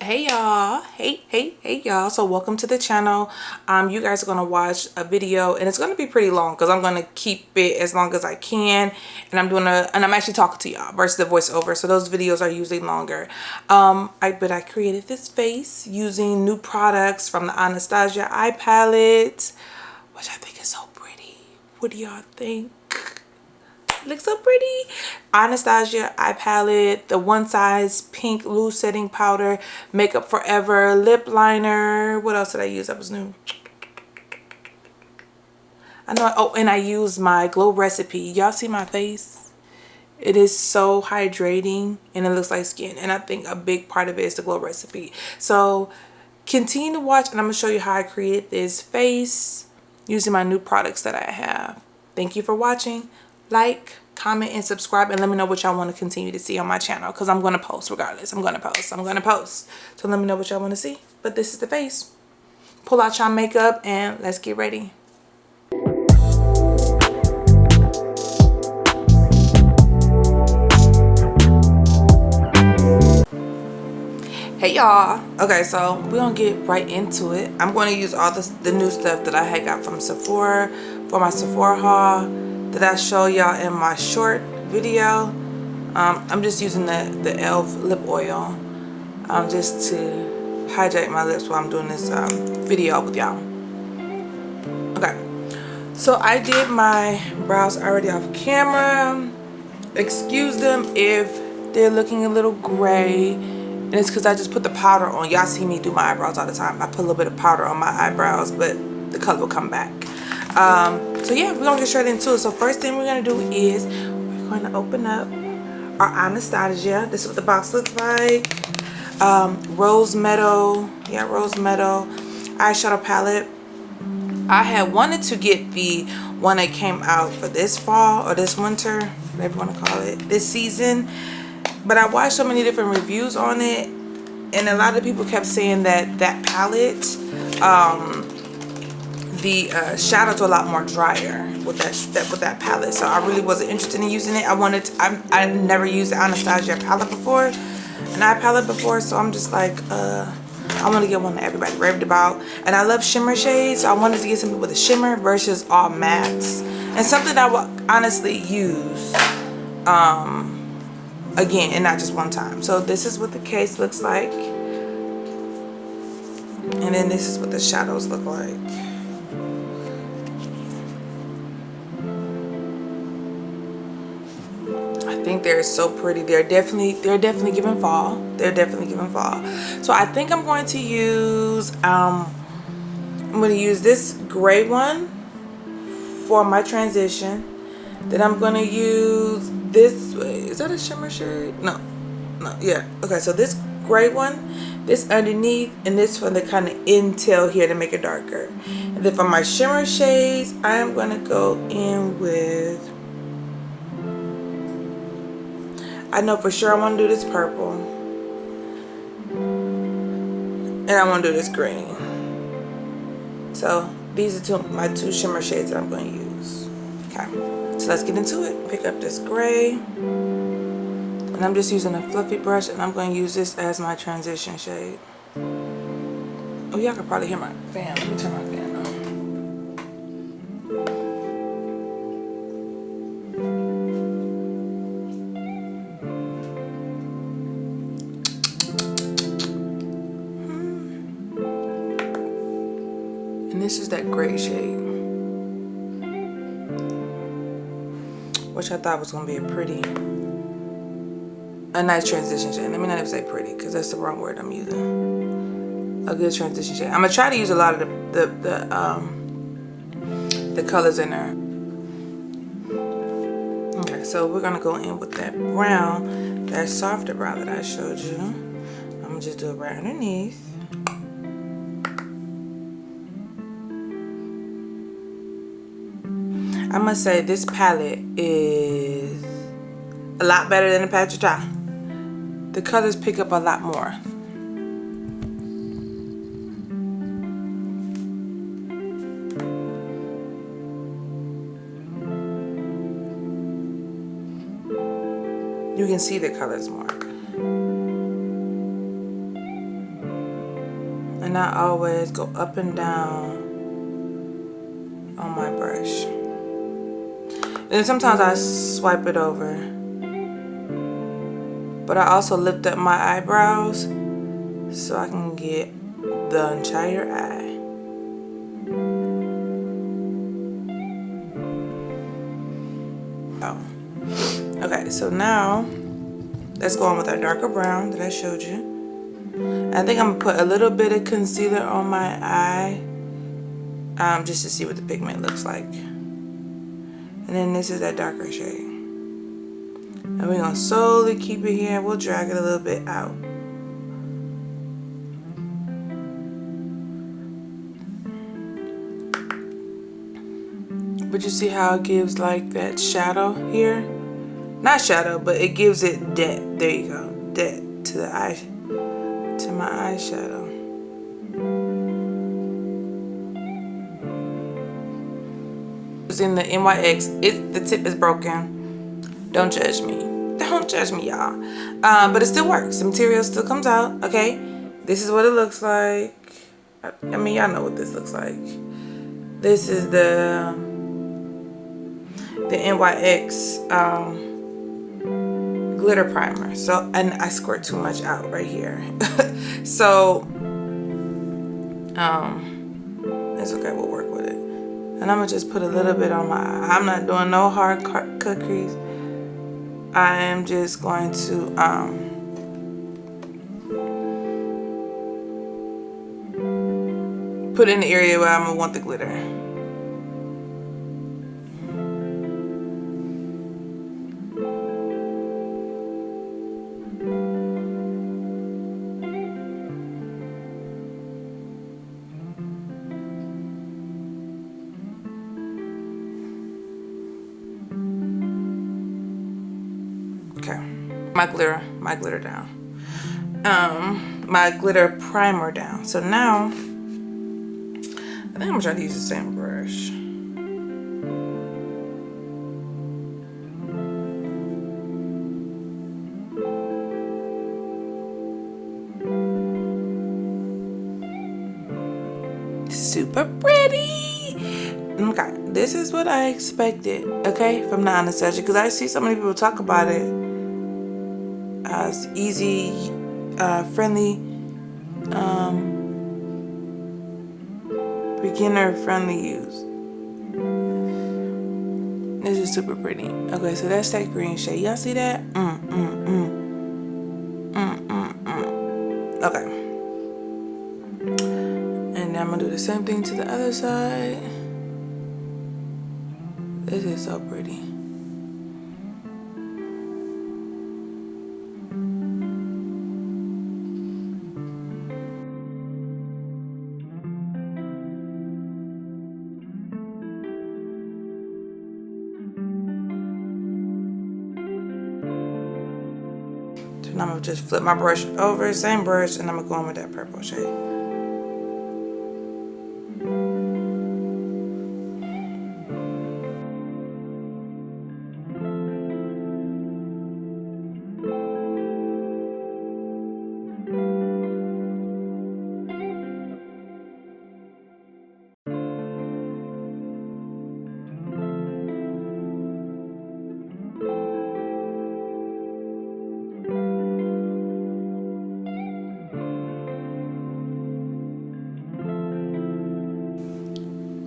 Hey y'all, hey y'all. So welcome to the channel. You guys are gonna watch a video and it's gonna be pretty long because I'm gonna keep it as long as I can, and I'm actually talking to y'all versus the voiceover, so those videos are usually longer. But I created this face using new products from the Anastasia eye palette, which I think is so pretty. What do y'all think? Looks so pretty. Anastasia eye palette, the One Size pink loose setting powder, Makeup Forever lip liner. What else did I use that was new? I know. Oh, and I used my Glow Recipe. Y'all see my face? It is so hydrating and it looks like skin, and I think a big part of it is the Glow Recipe. So continue to watch and I'm gonna show you how I create this face using my new products that I have. Thank you for watching. Like, comment, and subscribe, and let me know what y'all want to continue to see on my channel, because I'm going to post regardless. I'm going to post. So let me know what y'all want to see. But this is the face. Pull out y'all makeup and let's get ready. Hey y'all. Okay, so we're gonna get right into it. I'm going to use all the new stuff that I had got from Sephora for my Sephora haul that I show y'all in my short video. I'm just using the e.l.f. lip oil just to hydrate my lips while I'm doing this video with y'all. Okay, so I did my brows already off camera. Excuse them if they're looking a little gray, and it's because I just put the powder on. Y'all see me do my eyebrows all the time. I put a little bit of powder on my eyebrows, but the color will come back. So yeah, we're gonna get straight into it. So first thing we're gonna do is we're going to open up our Anastasia. This is what the box looks like. Rose Meadow eyeshadow palette. I had wanted to get the one that came out for this fall or this winter, whatever you want to call it, this season, but I watched so many different reviews on it, and a lot of people kept saying that palette, the shadows are a lot more drier with that palette. So I really wasn't interested in using it. I never used the Anastasia palette before, an eye palette before, so I'm just like I want to get one that everybody raved about, and I love shimmer shades, so I wanted to get something with a shimmer versus all mattes, and something I will honestly use again and not just one time. So this is what the case looks like, and then this is what the shadows look like. I think they're so pretty. They're definitely giving fall. So I think I'm going to use this gray one for my transition. Then I'm going to use this. Is that a shimmer shade? No, yeah. Okay, so this gray one, this underneath, and this for the kind of intel here to make it darker. And then for my shimmer shades, I am going to go in with, I know for sure I want to do this purple, and I want to do this green. So these are my two shimmer shades that I'm going to use. Okay, so let's get into it. Pick up this gray, and I'm just using a fluffy brush, and I'm going to use this as my transition shade. Oh, y'all can probably hear my fan. Let me turn my fan on. And this is that gray shade, which I thought was going to be a nice transition shade. Let me not even say pretty, because that's the wrong word I'm using. A good transition shade. I'm going to try to use a lot of the colors in there. Okay, so we're going to go in with that brown, that softer brown that I showed you. I'm going to just do it right underneath. I must say this palette is a lot better than the Patch Dry. The colors pick up a lot more. You can see the colors more. And I always go up and down on my brush. And sometimes I swipe it over. But I also lift up my eyebrows so I can get the entire eye. Oh. Okay, so now let's go on with our darker brown that I showed you. I think I'm gonna put a little bit of concealer on my eye, just to see what the pigment looks like. And then this is that darker shade. And we're gonna slowly keep it here. We'll drag it a little bit out. But you see how it gives like that shadow here? Not shadow, but it gives it depth. There you go, depth to the eye. To my eyeshadow. Using the NYX, the tip is broken. Don't judge me. Don't judge me, y'all. But it still works. The material still comes out. Okay, this is what it looks like. I mean, y'all know what this looks like. This is the NYX glitter primer. So, and I squirt too much out right here. So it's okay, we'll work with it. And I'm gonna just put a little bit on my eye. I'm not doing no hard cut crease. I am just going to put in the area where I'm gonna want the glitter. Okay, my glitter down. My glitter primer down. So now, I think I'm gonna try to use the same brush. Super pretty. Okay, this is what I expected, okay, from the Anastasia, because I see so many people talk about it as easy, friendly, beginner friendly use. This is super pretty. Okay, so that's that green shade. Y'all see that? Okay. And I'm gonna do the same thing to the other side. This is so pretty. So now I'm gonna just flip my brush over, same brush, and I'm gonna go in with that purple shade.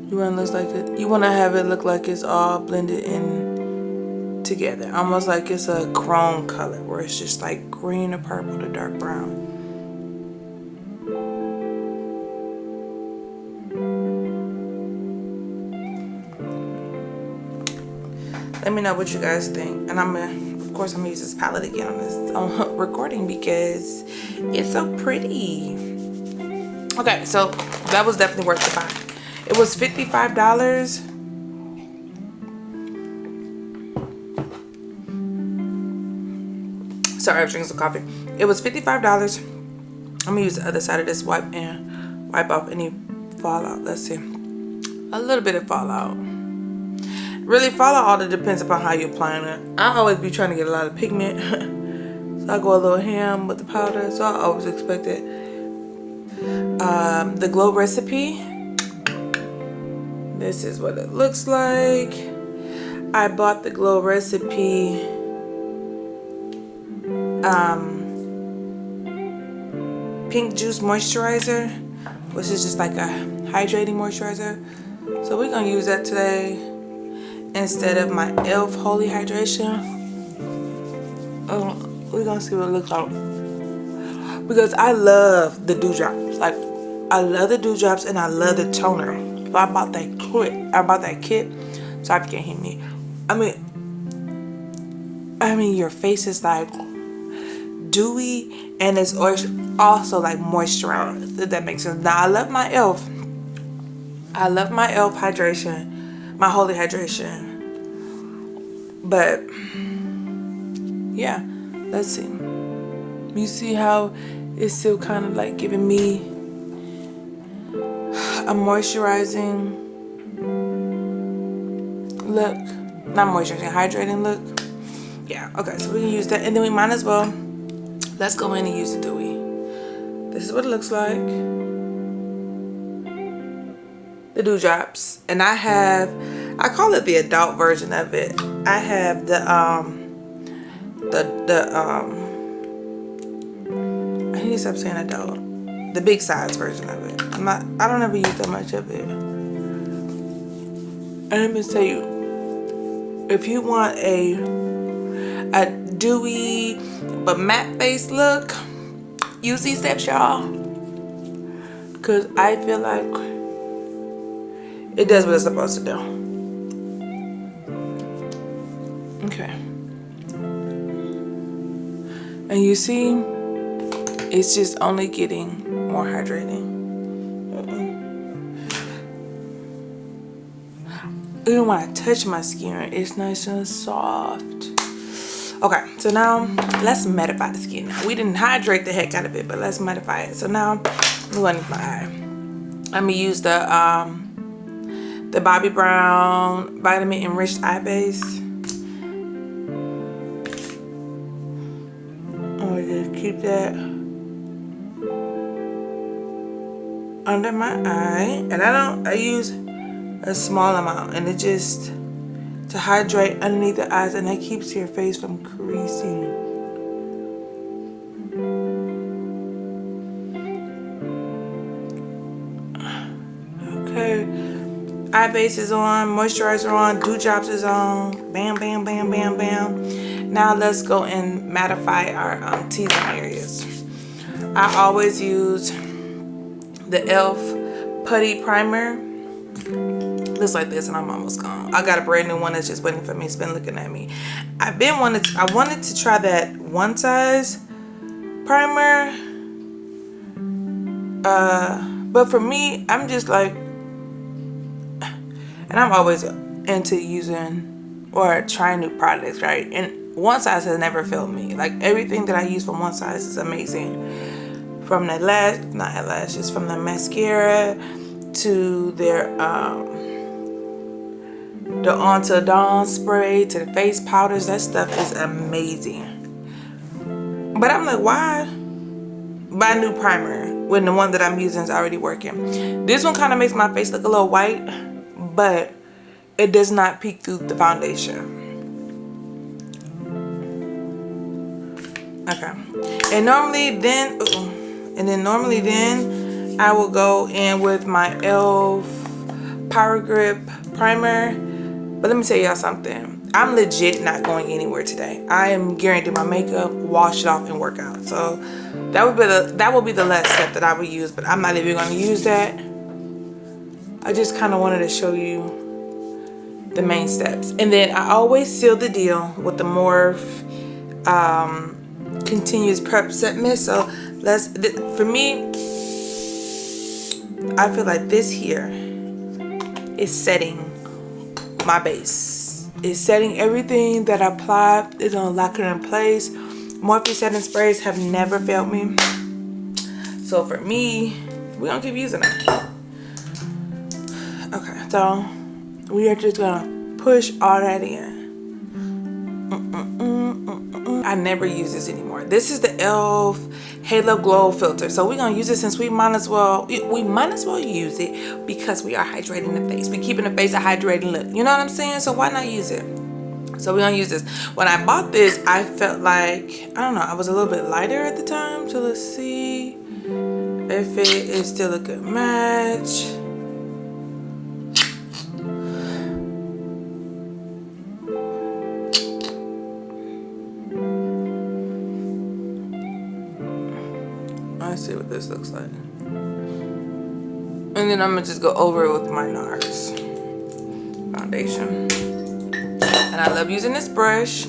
You want to look like it. You want to have it look like it's all blended in together, almost like it's a chrome color, where it's just like green or purple to dark brown. Let me know what you guys think, and of course, I'm gonna use this palette again on this recording because it's so pretty. Okay, so that was definitely worth the buy. It was $55. Sorry, I was drinking some coffee. It was $55. I'm gonna use the other side of this wipe and wipe off any fallout. Let's see. A little bit of fallout. Really, fallout all depends upon how you're applying it. I always be trying to get a lot of pigment. So I go a little ham with the powder. So I always expect it the Glow Recipe. This is what it looks like. I bought the Glow Recipe Pink Juice Moisturizer, which is just like a hydrating moisturizer. So we're gonna use that today instead of my e.l.f. Holy Hydration. We're gonna see what it looks like, because I love the dewdrops. Like, I love the dewdrops and I love the toner. So I bought that kit. Sorry if you can't hear me. I mean, your face is like dewy and it's also like moisturized, if that makes sense. Now I love my e.l.f. hydration, my Holy Hydration. But yeah, let's see. You see how it's still kind of like giving me a moisturizing look. Not moisturizing, hydrating look. Yeah, okay, so we can use that. And then we might as well, let's go in and use the Dewy. This is what it looks like. The dewdrops. And I call it the adult version of it. I have I need to stop saying adult. The big size version of it. I don't ever use that much of it. And let me tell you, if you want a dewy but matte face look, use these steps, y'all. Cause I feel like it does what it's supposed to do. Okay. And you see, it's just only getting more hydrating. Even when I touch my skin, it's nice and soft. Okay, so now let's mattify the skin. Now, we didn't hydrate the heck out of it, but let's mattify it. So now I'm going to my eye. I'm gonna use the Bobbi Brown Vitamin Enriched Eye Base. I'm gonna just keep that under my eye, and I use a small amount, and it just to hydrate underneath the eyes, and that keeps your face from creasing. Okay, eye base is on, moisturizer on, dewdrops is on. Bam, bam, bam, bam, bam. Now let's go and mattify our T-zone areas. I always use the e.l.f. Putty Primer. Looks like this, and I'm almost gone. I got a brand new one that's just waiting for me. It's been looking at me. I wanted to try that Onesize primer. But for me, I'm just like, and I'm always into using or trying new products, right? And Onesize has never failed me. Like, everything that I use from Onesize is amazing. From the from the mascara to their the Onto Dawn spray to the face powders. That stuff is amazing. But I'm like, why buy a new primer when the one that I'm using is already working? This one kind of makes my face look a little white, but it does not peek through the foundation. Okay. And normally then I will go in with my e.l.f. Power Grip Primer. But let me tell y'all something. I'm legit not going anywhere today. I am guaranteed my makeup, wash it off, and work out. So that will be the last step that I would use. But I'm not even going to use that. I just kind of wanted to show you the main steps. And then I always seal the deal with the Morphe Continuous Prep Set Mist. So for me, I feel like this here is setting my base. It's setting everything that I applied. It's gonna lock it in place. Morphe setting sprays have never failed me. So for me, we're gonna keep using it. Okay, so we are just gonna push all that in. I I never use this anymore. This is the e.l.f. Halo Glow filter. So we're gonna use it since we might as well use it because we are hydrating the face. We keeping the face a hydrating look. You know what I'm saying? So why not use it? So we're gonna use this. When I bought this, I felt like, I don't know, I was a little bit lighter at the time. So let's see if it is still a good match. Let's see what this looks like. And then I'm gonna just go over it with my NARS foundation. And I love using this brush.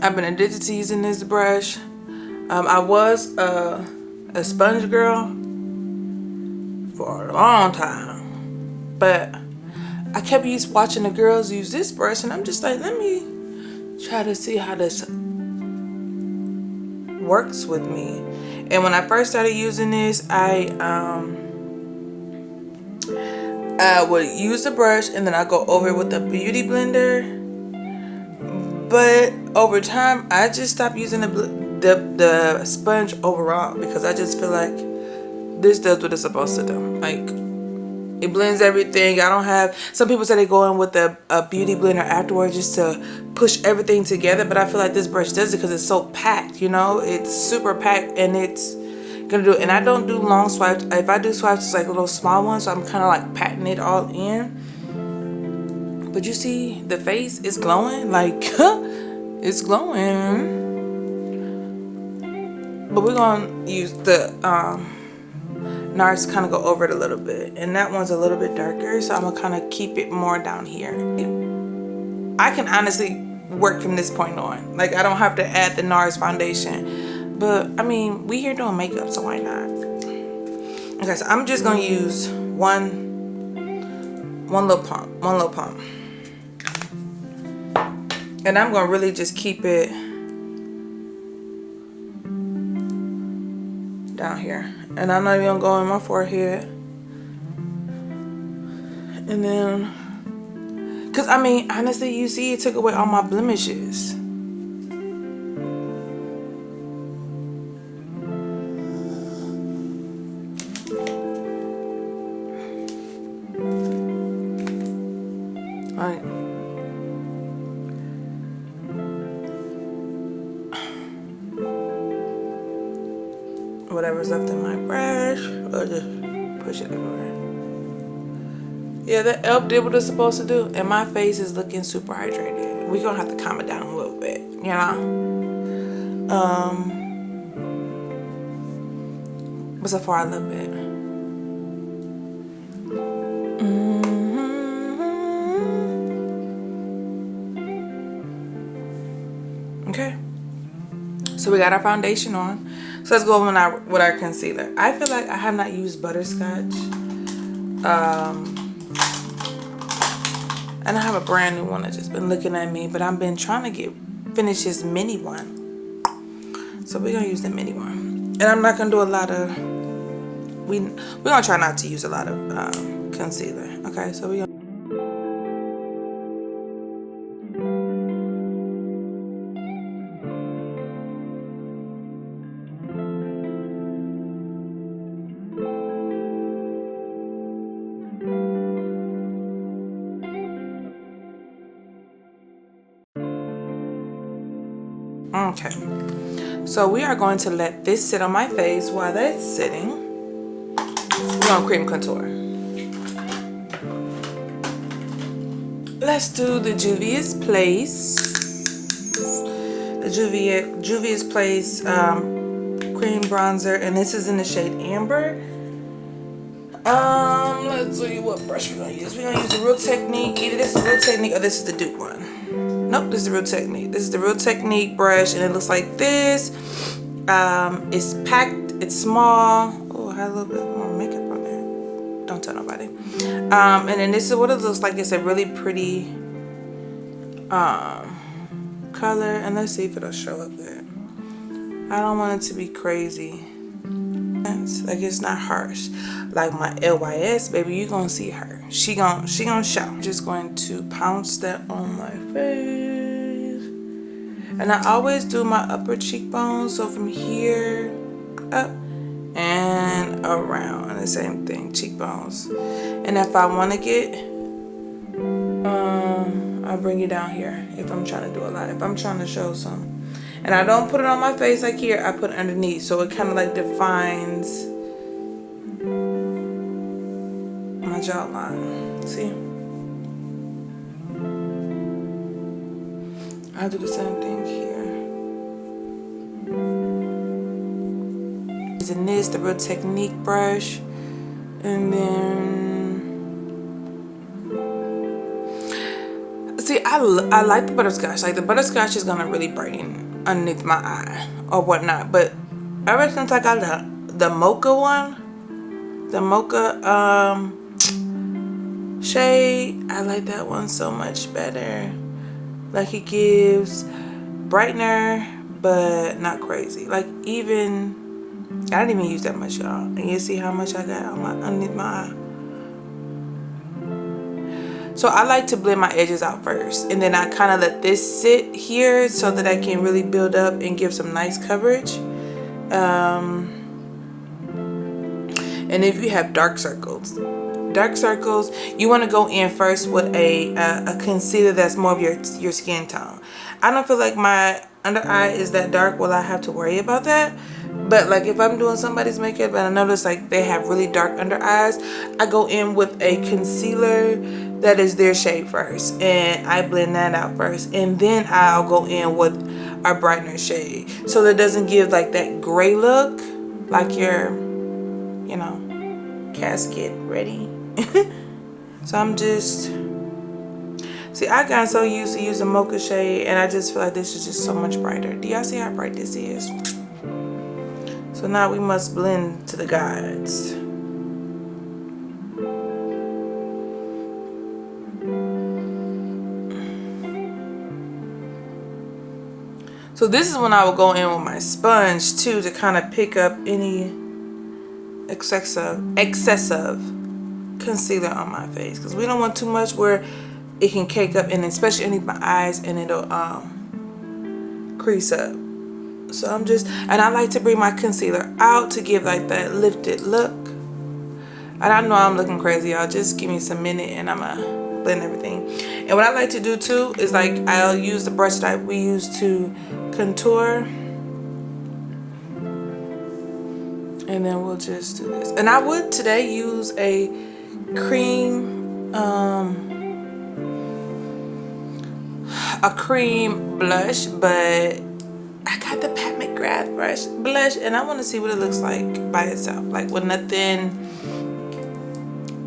I've been addicted to using this brush. I was a sponge girl for a long time, but I kept watching the girls use this brush, and I'm just like, let me try to see how this works with me. And when I first started using this, I would use the brush and then I go over it with the beauty blender. But over time, I just stopped using the sponge overall because I just feel like this does what it's supposed to do. Like, it blends everything. I don't have, some people say they go in with a beauty blender afterwards just to push everything together, but I feel like this brush does it because it's so packed, you know? It's super packed and it's gonna do it. And I don't do long swipes. If I do swipes, it's like a little small one, so I'm kind of like patting it all in. But you see, the face is glowing, like, it's glowing. But we're gonna use the NARS to kind of go over it a little bit, and that one's a little bit darker, so I'm gonna kind of keep it more down here. I can honestly work from this point on. Like, I don't have to add the NARS foundation, but I mean, we here doing makeup, so why not? Okay, so I'm just gonna use one little pump, and I'm gonna really just keep it down here. And I'm not even gonna go in my forehead. And then, cause I mean, honestly, you see it took away all my blemishes. Right. Whatever's left in my brush, or just push it everywhere. Yeah, that e.l.f. did what it's supposed to do, and my face is looking super hydrated. We're gonna have to calm it down a little bit, you know? But so far, I love it. Okay. So we got our foundation on. So let's go with our concealer. I feel like I have not used butterscotch. And I have a brand new one that's just been looking at me, but I've been trying to finish this mini one. So we're gonna use the mini one. And I'm not gonna do a lot of, we're gonna try not to use a lot of concealer. Okay, so we're gonna. Okay, so we are going to let this sit on my face. While that's sitting, we're gonna cream contour. Let's do the Juvia's Place. The Juvia's Place cream bronzer, and this is in the shade Amber. Let's see what brush we're gonna use. We're gonna use the Real Technique. Either this is the Real Technique or this is the Dupe one. Nope, this is the Real Technique. This is the Real Technique brush, and it looks like this. It's packed, it's small. Oh, I had a little bit more makeup on there. Don't tell nobody. And then this is what it looks like. It's a really pretty color, and let's see if it'll show up there. I don't want it to be crazy. Like, it's not harsh. Like my LYS baby, you gonna see her. She gonna show. I'm just going to pounce that on my face. And I always do my upper cheekbone, so from here up and around, and the same thing, cheekbones. And if I want to get I'll bring it down here if I'm trying to do a lot, if I'm trying to show some. And I don't put it on my face like here, I put it underneath, so it kind of like defines my jawline. See, I do the same thing here. Using this, the Real Technique brush, and then see, I like the butterscotch. Like the butterscotch is gonna really brighten underneath my eye or whatnot. But ever since I got the mocha one, the mocha shade, I like that one so much better. Like it gives brightener, but not crazy. Like even I didn't even use that much, y'all. And you see how much I got on my underneath my eye. So I like to blend my edges out first, and then I kind of let this sit here so that I can really build up and give some nice coverage. And if you have dark circles, you want to go in first with a concealer that's more of your skin tone. I don't feel like my under eye is that dark. Will I have to worry about that? But like if I'm doing somebody's makeup and I notice like they have really dark under eyes, I go in with a concealer that is their shade first, and I blend that out first, and then I'll go in with a brightener shade, so that it doesn't give like that gray look, like your, you know, casket ready. So I'm just, see, I got so used to using mocha shade, and I just feel like this is just so much brighter. Do y'all see how bright this is? So now we must blend to the gods. So this is when I will go in with my sponge too, to kind of pick up any excessive concealer on my face, because we don't want too much where it can cake up, and especially underneath my eyes, and it'll crease up. So I'm just, and I like to bring my concealer out to give like that lifted look. And I know I'm looking crazy, y'all. Just give me some minute and I'm gonna blend everything. And what I like to do too is like I'll use the brush that we use to contour, and then we'll just do this. And I would today use a cream blush, but I got the Pat McGrath blush, and I want to see what it looks like by itself, like with nothing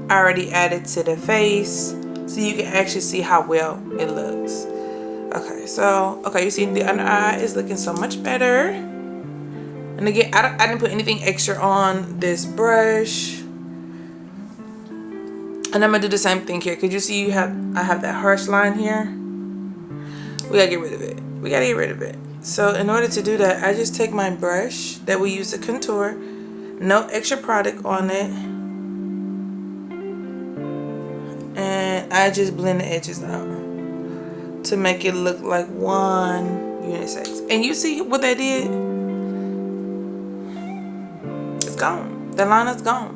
already added to the face, so you can actually see how well it looks. Okay, so you see the under eye is looking so much better. And again, I didn't put anything extra on this brush. And I'm gonna do the same thing here. Cause you see I have that harsh line here. We gotta get rid of it. So in order to do that, I just take my brush that we use to contour, no extra product on it, and I just blend the edges out to make it look like one unisex. And you see what that did? It's gone. The line is gone.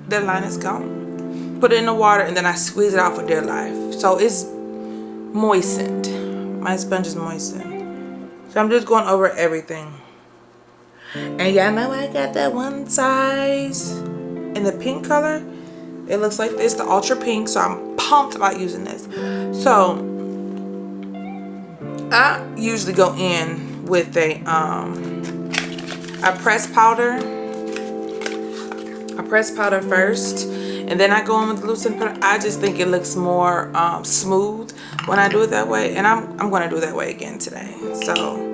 The line is gone. Put it in the water, and then I squeeze it out for dear life. So it's moistened. My sponge is moistened. So I'm just going over everything. And y'all know I got that Onesize in the pink color. It looks like this, the ultra pink. So I'm pumped about using this. So I usually go in with a pressed powder. I press powder first, and then I go in with loosened powder. I just think it looks more smooth when I do it that way, and I'm going to do it that way again today. So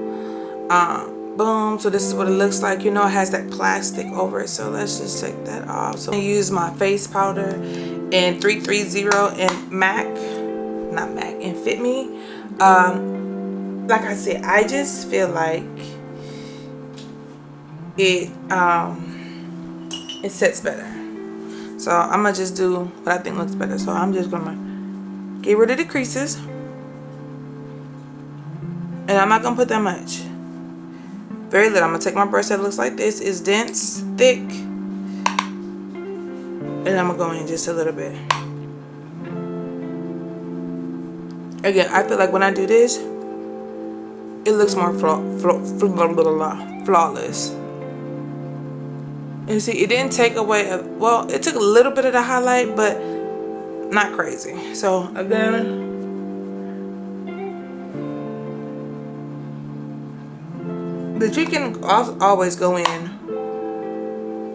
boom, so this is what it looks like. You know, it has that plastic over it, so let's just take that off. So I use my face powder in 330 and and Fit Me. Like I said, I just feel like it sets better. So I'm gonna just do what I think looks better. So I'm just gonna get rid of the creases. And I'm not gonna put that much. Very little. I'm gonna take my brush that looks like this. It's dense, thick, and I'm gonna go in just a little bit. Again, I feel like when I do this, it looks more flawless. And see, it didn't take away, well, it took a little bit of the highlight, but not crazy. So again, but you can always go in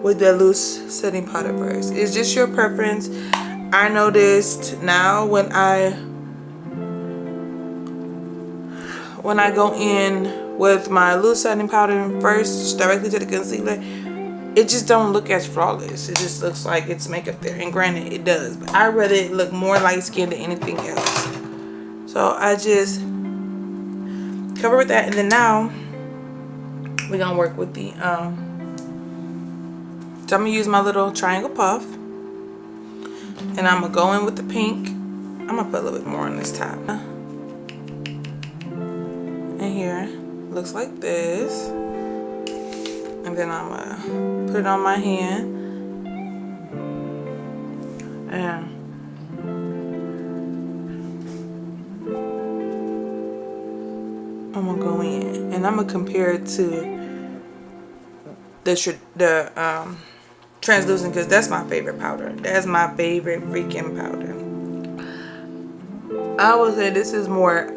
with the loose setting powder first. It's just your preference. I noticed now when I go in with my loose setting powder first directly to the concealer, it just don't look as flawless. It just looks like it's makeup there, and granted it does, but I rather it look more light skinned than anything else. So I just cover with that, and then now we're gonna work with the so I'm gonna use my little triangle puff, and I'm gonna go in with the pink. I'm gonna put a little bit more on this top. And here, looks like this. And then I'm gonna put it on my hand. And I'm gonna go in, and I'm gonna compare it to the translucent, because that's my favorite powder. That's my favorite freaking powder. I would say this is more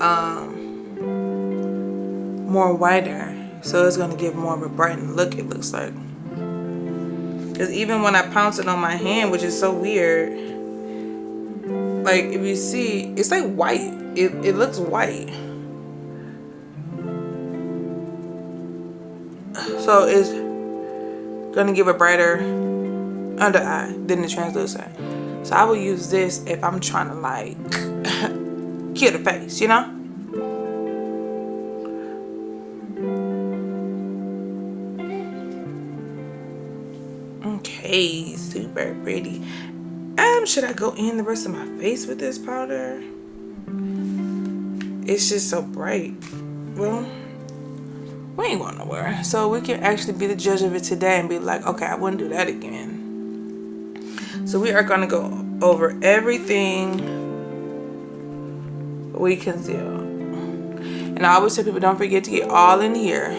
whiter, so it's gonna give more of a brightened look, it looks like. Because even when I pounce it on my hand, which is so weird, like if you see, it's like white. It looks white. So it's gonna give a brighter under eye than the translucent. So I will use this if I'm trying to like kill the face, you know? Okay, super pretty. Should I go in the rest of my face with this powder? It's just so bright. Well, we ain't going nowhere. So we can actually be the judge of it today and be like, okay, I wouldn't do that again. So we are gonna go over everything we conceal. And I always tell people, don't forget to get all in here.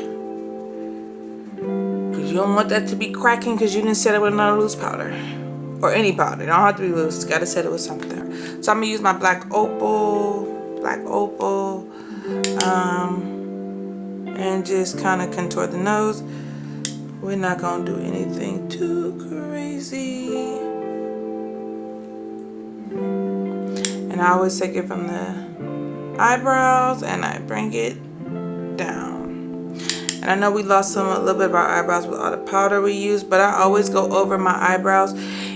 Because you don't want that to be cracking because you didn't set it with another loose powder. Or any powder. It don't have to be loose. You gotta set it with something. So I'm gonna use my black opal. And just kind of contour the nose. We're not gonna do anything too crazy. And I always take it from the eyebrows and I bring it down. And I know we lost a little bit of our eyebrows with all the powder we used, but I always go over my eyebrows.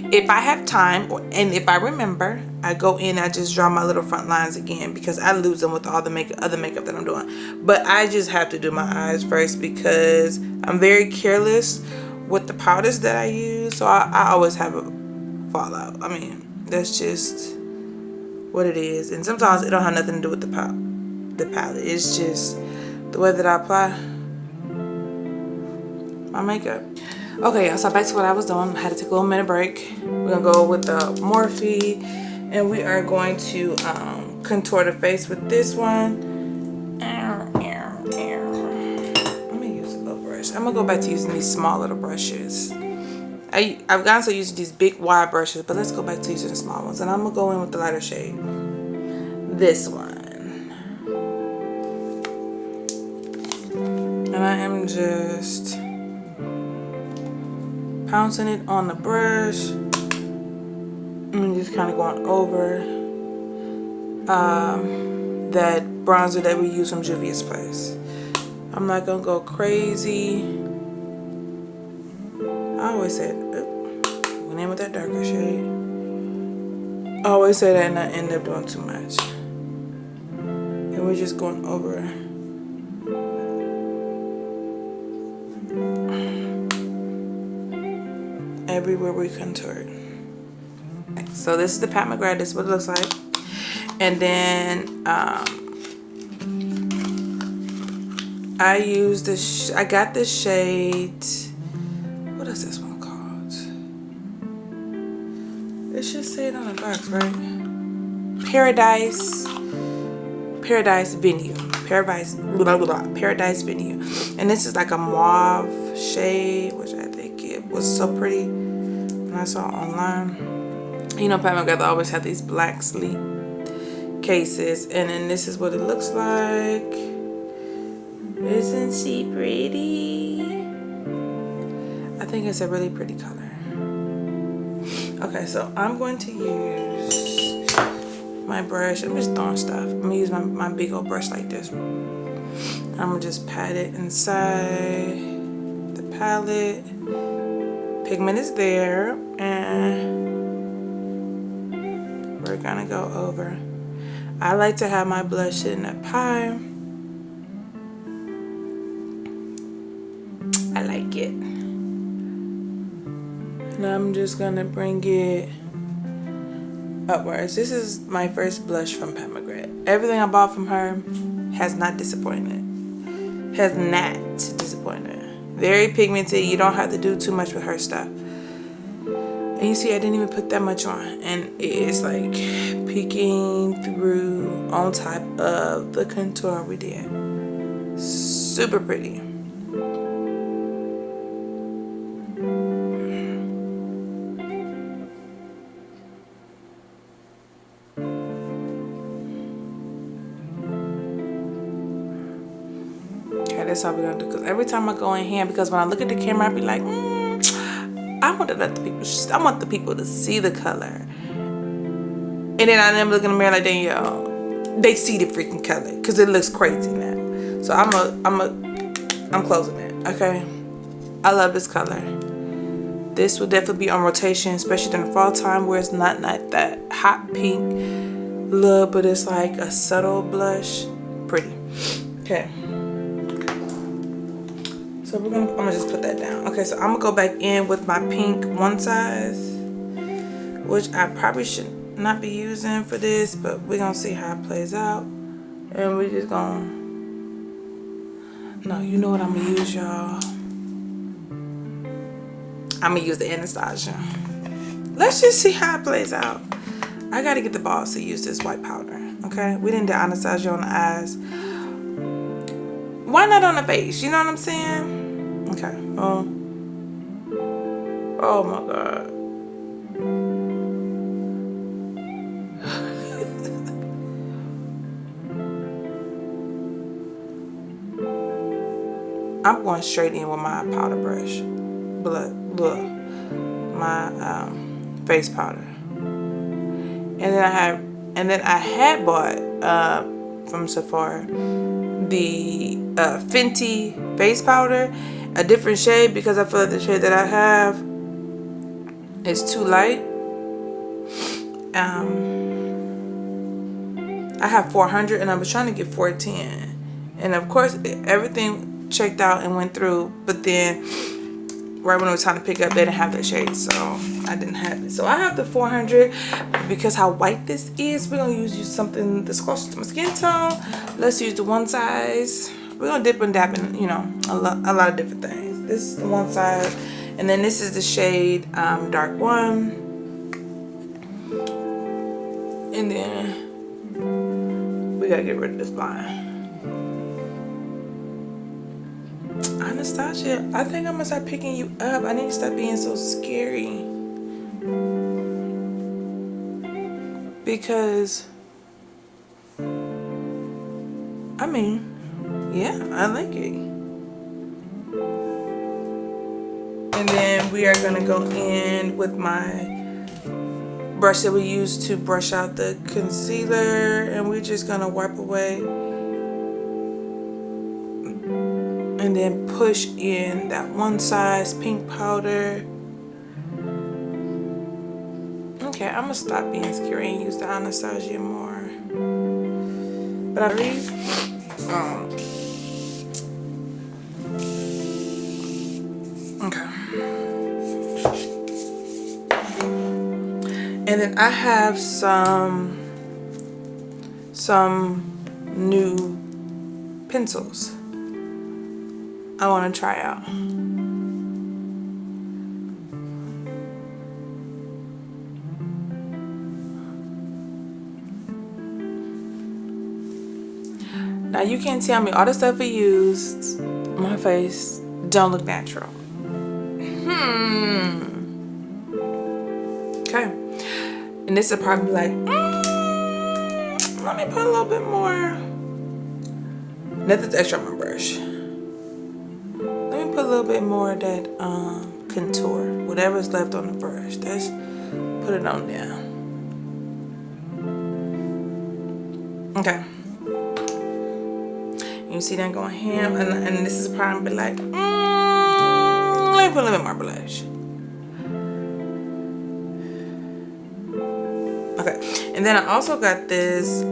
If I have time, and if I remember, I go in, I just draw my little front lines again, because I lose them with all the other makeup that I'm doing. But I just have to do my eyes first because I'm very careless with the powders that I use. So I always have a fallout. I mean, that's just what it is. And sometimes it don't have nothing to do with the palette. It's just the way that I apply my makeup. Okay, y'all, so back to what I was doing. I had to take a little minute break. We're gonna go with the Morphe, and we are going to contour the face with this one. I'm gonna use a little brush. I'm gonna go back to using these small little brushes. I've gotten so used to these big wide brushes, but let's go back to using the small ones. And I'm gonna go in with the lighter shade. This one. And I am just pouncing it on the brush. And just kind of going over that bronzer that we use from Juvia's Place. I'm not gonna go crazy. I always said, went in with that darker shade. I always say that and I end up doing too much. And we're just going over everywhere we contoured. So this is the Pat McGrath. This is what it looks like. And then I use this. I got this shade. What is this one called? It should say it on the box, right? Paradise Venue. Paradise Venue. And this is like a mauve shade, which I think it was so pretty when I saw it online. You know, Pat McGrath always had these black sleep cases, and then this is what it looks like. Isn't she pretty? I think it's a really pretty color. Okay, so I'm going to use my brush. I'm just throwing stuff. I'm gonna use my big old brush like this. I'm gonna just pat it inside the palette. Pigment is there, and we're gonna go over. I like to have my blush sitting up high. I like it. And I'm just gonna bring it upwards. This is my first blush from Pat McGrath. Everything I bought from her has not disappointed. Has not disappointed. Very pigmented. You don't have to do too much with her stuff. And you see, I didn't even put that much on, and it's like peeking through on top of the contour we did. Super pretty. Okay, that's all we're gonna do. Because every time I go in here, because when I look at the camera, I be like, I want to let the people. I want the people to see the color, and then I never look in the mirror like, Danielle, they see the freaking color because it looks crazy now. So I'm closing it. Okay, I love this color. This will definitely be on rotation, especially during the fall time, where it's not like that hot pink look, but it's like a subtle blush. Pretty. Okay. So I'm gonna just put that down. Okay, so I'm gonna go back in with my pink Onesize, which I probably should not be using for this, but we're gonna see how it plays out. And we're just gonna, no, you know what I'm gonna use, y'all? I'm gonna use the Anastasia. Let's just see how it plays out. I gotta get the balls to use this white powder, okay? We didn't do Anastasia on the eyes. Why not on the face? You know what I'm saying? Okay. Oh my God. I'm going straight in with my powder brush. My face powder. And then I had bought from Sephora the Fenty face powder, a different shade, because I feel like the shade that I have is too light. I have 400 and I was trying to get 410, and of course everything checked out and went through, but then right when it was time to pick up, they didn't have that shade, so I didn't have it. So I have the 400. Because how white this is, we're gonna use something that's close to my skin tone. Let's use the Onesize. We're gonna dip and dab in, you know, a lot of different things. This is the Onesize, and then this is the shade Dark One, and then we gotta get rid of this line. Anastasia, I think I'm gonna start picking you up. I need to stop being so scary. Because, I mean, yeah, I like it. And then we are gonna go in with my brush that we use to brush out the concealer, and we're just gonna wipe away and then push in that Onesize pink powder. Okay, I'm gonna stop being scary and use the Anastasia more. But I believe, okay. And then I have some new pencils. I want to try out. Now you can't tell me all the stuff we used, my face don't look natural. Okay. And this is probably like, let me put a little bit more. Nothing's extra on my brush. Let me put a little bit more of that contour. Whatever's left on the brush. Let's put it on there. Okay. You see that going ham, and this is probably like, let me put a little bit more blush. Okay, and then I also got this.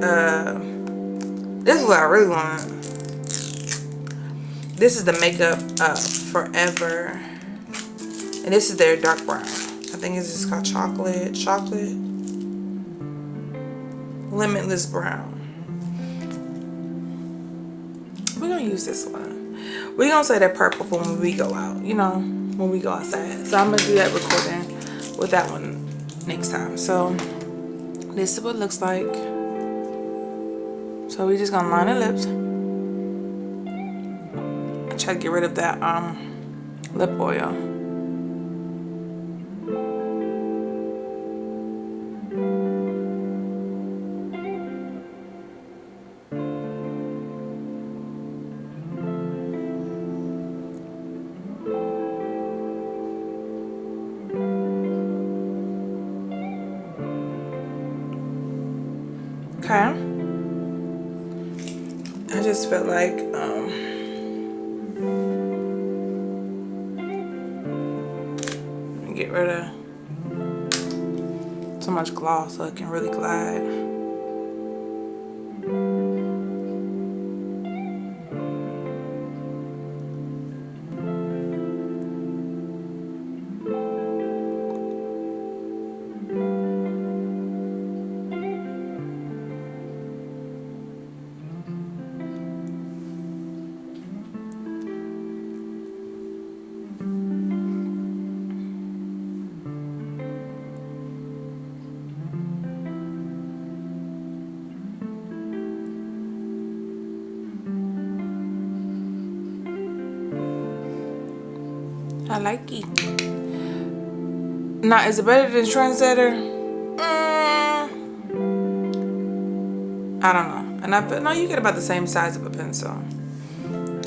This is what I really want. This is the Makeup Forever, and this is their dark brown. I think this is called chocolate limitless brown. We're gonna use this one. We're gonna say that purple for when we go out, you know, when we go outside. So I'm gonna do that recording with that one next time. So this is what it looks like. So we're just gonna line the lips. I try to get rid of that lip oil. Okay. I just felt like get rid of so much gloss so it can really glide. I like it. Now, is it better than Trendsetter? I don't know. And I feel, no, you get about the same size of a pencil.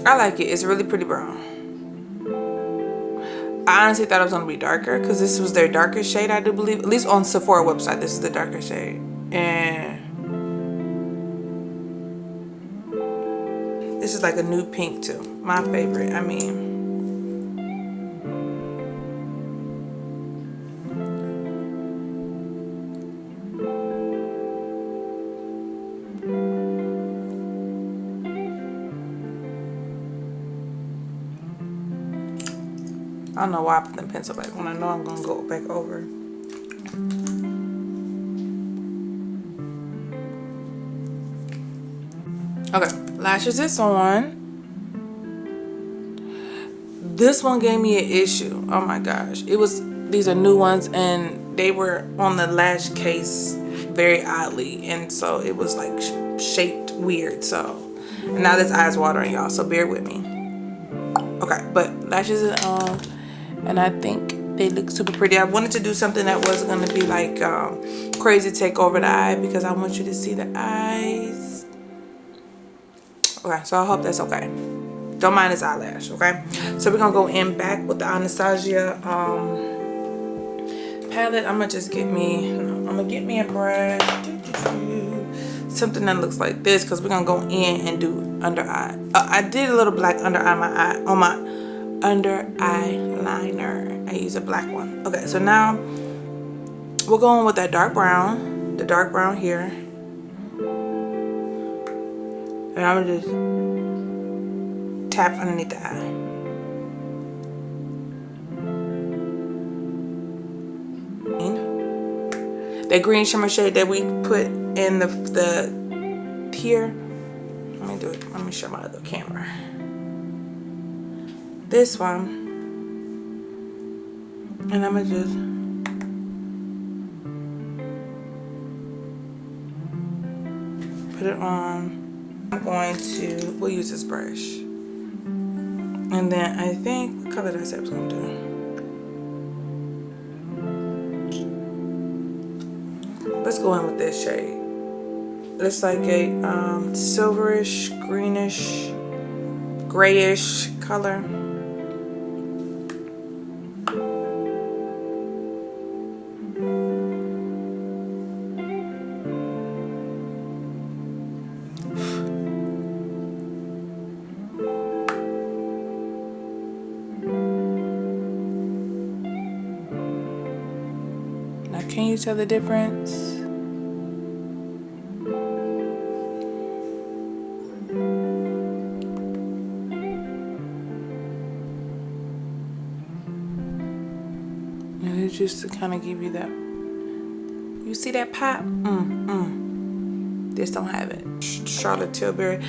I like it. It's really pretty brown. I honestly thought it was going to be darker because this was their darkest shade, I do believe. At least on Sephora website, this is the darkest shade. And this is like a nude pink too. My favorite. I mean, I don't know why I put the pencil back when I know I'm gonna go back over. Okay, lashes is on. This one gave me an issue. Oh my gosh. These are new ones and they were on the lash case very oddly. And so it was like shaped weird. So, and now this eye's watering, y'all. So bear with me. Okay, but lashes is on. And I think they look super pretty. I wanted to do something that wasn't going to be like crazy take over the eye because I want you to see the eyes. Okay, so I hope that's okay. Don't mind this eyelash, okay? So we're going to go in back with the Anastasia palette. I'm going to just get me, I'm going to get me a brush. Something that looks like this because we're going to go in and do under eye. I did a little black under eye on my under eyeliner. I use a black one. Okay, so now we're going with that dark brown, the dark brown here, and I'm gonna just tap underneath the eye. That green shimmer shade that we put in the here. Let me do it. Let me show my other camera. this one, and I'm gonna just put it on. I'm going to, we'll use this brush. And then I think, what color did I say I was gonna do? Let's go in with this shade. It's like a silverish, greenish, grayish color. Now, can you tell the difference? Just to kind of give you that, you see that pop? This don't have it. Charlotte Tilbury.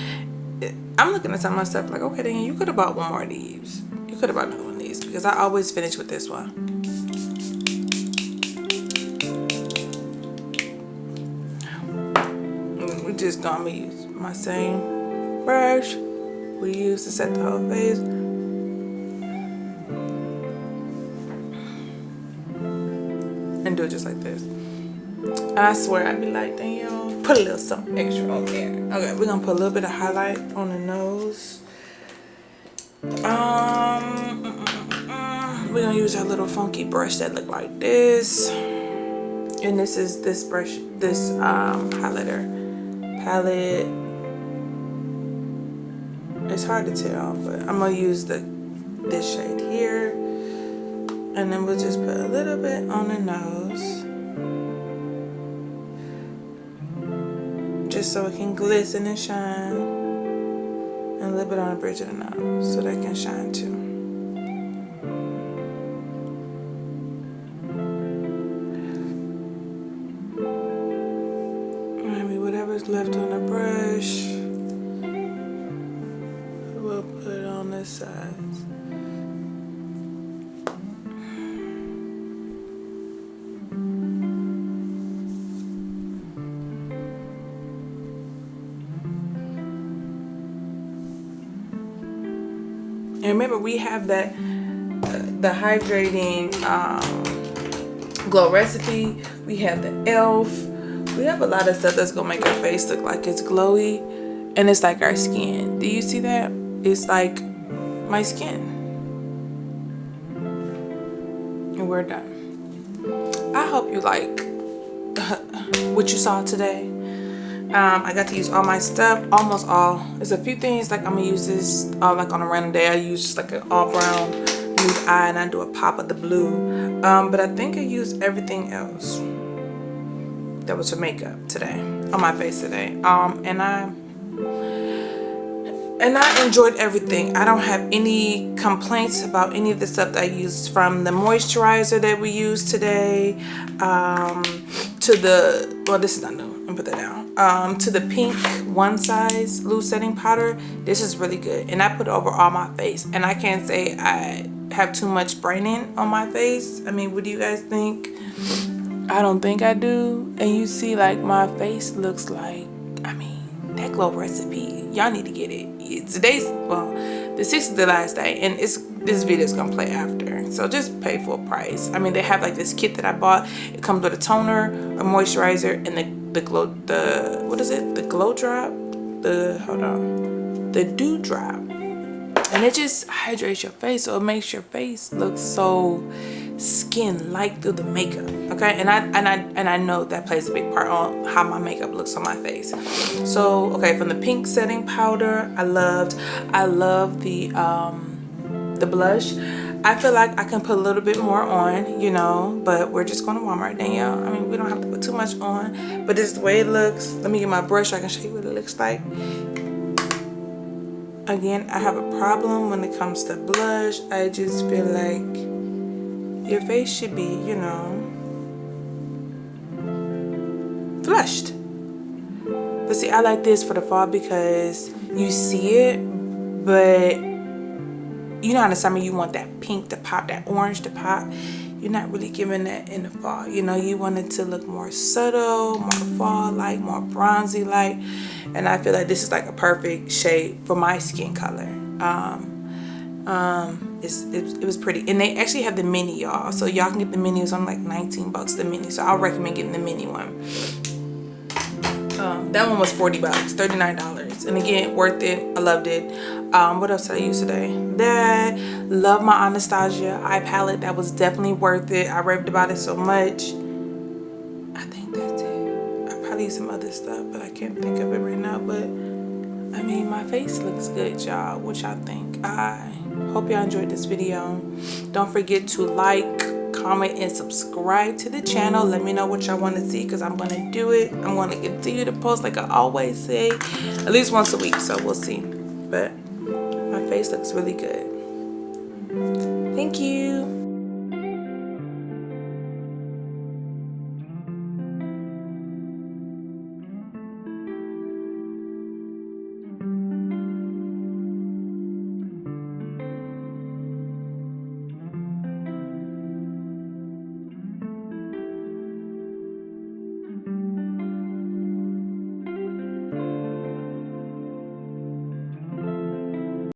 I'm looking at some of my stuff like, okay, then you could have bought one more of these. You could have bought another one of these because I always finish with this one. We just gonna use my same brush we use to set the whole face. And do it just like this. And I swear I'd be like, damn, put a little something extra on there. Okay, we're gonna put a little bit of highlight on the nose. We're gonna use our little funky brush that look like this. And this is this brush, this highlighter palette. It's hard to tell, but I'm gonna use this shade here. And then we'll just put a little bit on the nose. Just so it can glisten and shine. And a little bit on the bridge of the nose so they can shine too. Maybe whatever's left on the brush, we'll put it on this side. And remember, we have that the hydrating glow recipe. We have the e.l.f. We have a lot of stuff that's gonna make our face look like it's glowy, and it's like our skin. Do you see that? It's like my skin. And we're done. I hope you like what you saw today. I got to use all my stuff, almost all. There's a few things like I'm gonna use this like on a random day. I use just like an all brown nude eye, and I do a pop of the blue. But I think I used everything else that was for makeup today on my face today. And I enjoyed everything. I don't have any complaints about any of the stuff that I used, from the moisturizer that we used today to the, well, this is not new. Let me put that down. To the pink Onesize loose setting powder. This is really good, and I put it over all my face, and I can't say I have too much brightening on my face. I mean, what do you guys think? I don't think I do. And you see, like, my face looks like, I mean, that glow recipe, y'all need to get it. Today's, well, the 6th is the last day, and this video is gonna play after, so just pay full price. I mean, they have like this kit that I bought. It comes with a toner, a moisturizer, and the glow, what is it, the glow drop, the dew drop, and it just hydrates your face, so it makes your face look so skin light through the makeup. Okay, and I know that plays a big part on how my makeup looks on my face. So okay, from the pink setting powder, I love the blush. I feel like I can put a little bit more on, you know, but we're just going to Walmart, Danielle. I mean, we don't have to put too much on, but this is the way it looks. Let me get my brush so I can show you what it looks like. Again, I have a problem when it comes to blush. I just feel like your face should be, you know, flushed. But see, I like this for the fall because you see it, but you know, in the summer you want that pink to pop, that orange to pop. You're not really giving that in the fall. You know, you want it to look more subtle, more fall-like, more bronzy-like. And I feel like this is like a perfect shade for my skin color. It was pretty. And they actually have the mini, y'all. So y'all can get the mini. It's on like 19 bucks, the mini. So I'll recommend getting the mini one. That one was 40 bucks, $39. And again, worth it. I loved it. What else did I use today? That, love my Anastasia eye palette. That was definitely worth it. I raved about it so much. I think that's it. I probably use some other stuff, but I can't think of it right now. But I mean, my face looks good, y'all. What y'all think? I hope y'all enjoyed this video. Don't forget to like, comment, and subscribe to the channel. Let me know what y'all want to see, because I'm going to do it. I'm going to continue to post, like I always say, at least once a week. So we'll see. But my face looks really good. Thank you.